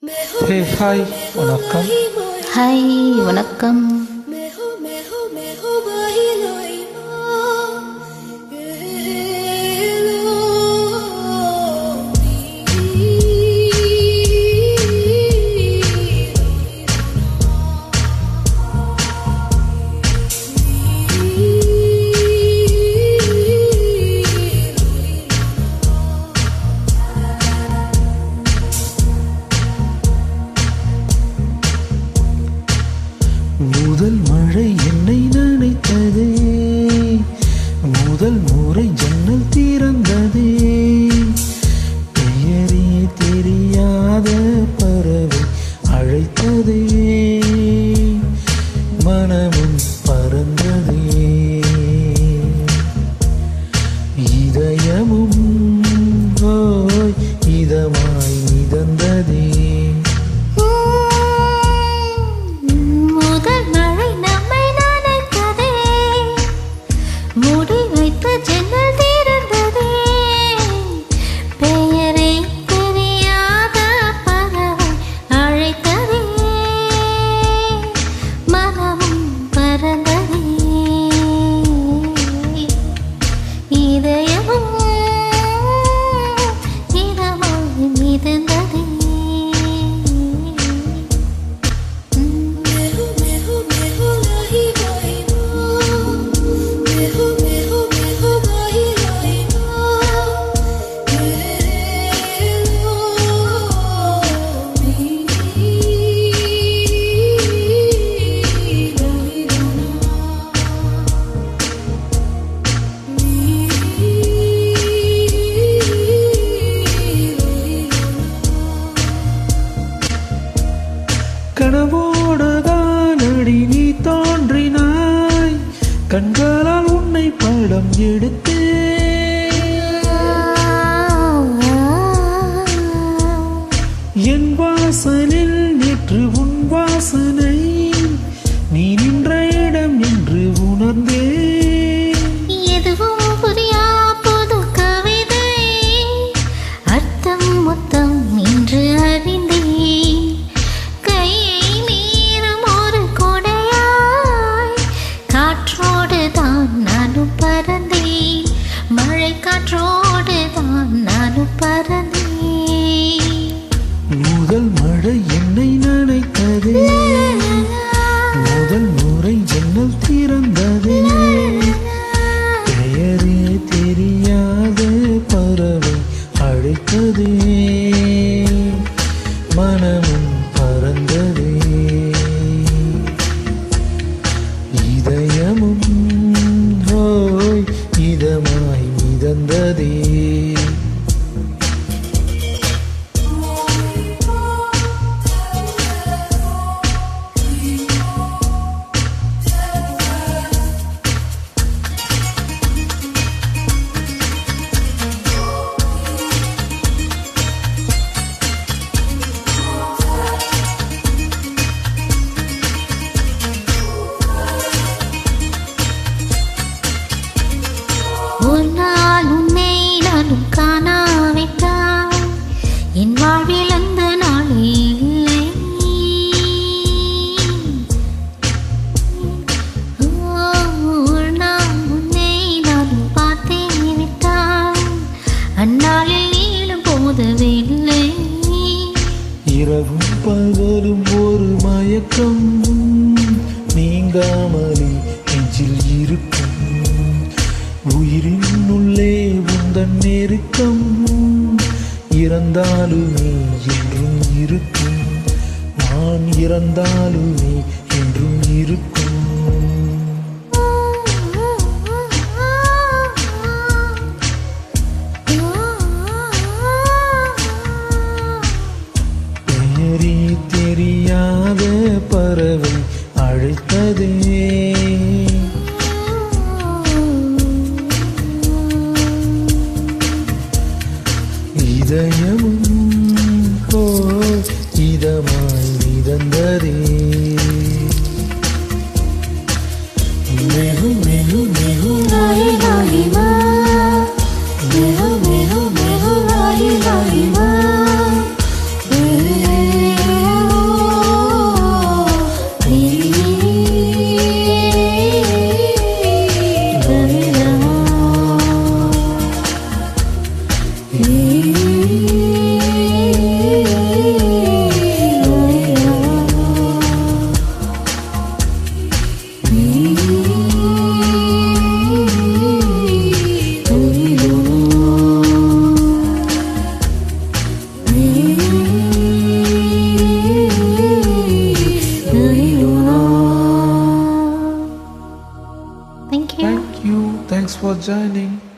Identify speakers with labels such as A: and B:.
A: Hey hi வணக்கம்.
B: Hi வணக்கம்.
A: முதல் மழை என்னை நினைத்ததே, முதல் முறை ஜன்னல் திறந்ததே, பெயரே தெரியாத பறவை அழைத்ததே, மனமும் பறந்ததே, இதயமும் ஓய் இதமாய் மிதந்ததே. கனவோடுதான் அடி நீ தோன்றினாய், கண்களால் உன்னை படம் எடுத்தே, என் வாசலில் நேற்று உன் வாசனை நீ நின்ற இடம் என்று உணர்ந்தே. முதல் மழை என்னை நினைத்ததே, முதல் முறை ஜன்னல் திறந்ததே, பெயரே தெரியாத பறவை அழைத்ததே, மனமும் பறந்ததே, இதயமும் ஓய் இதமாய் மிதந்ததே.
B: காணாவிட்டால் என் வாழ்வில் அந்த நாளே இல்லை. நான் உன்னை நானும் பார்த்தே விட்டால் அந்நாளில் நீளும் போதவில்லை.
A: இரவும் பகலும் ஒரு மயக்கம் நீங்காமலே நெஞ்சில் இருக்கும், உயிரின் உள்ளே உந்தன் நெருக்கம் இறந்தாலுமே என்றும் இருக்கும், நான் இறந்தாலுமே என்றும் இருக்கும். பெயரே தெரியாத பறவை அழைத்ததே, இதயமும் இதமாய் மிதந்ததே. மேகு மேகு மேகு லாயி லாயி மா, மேகு மேகு மேகு லாயி லாயி மா. for joining.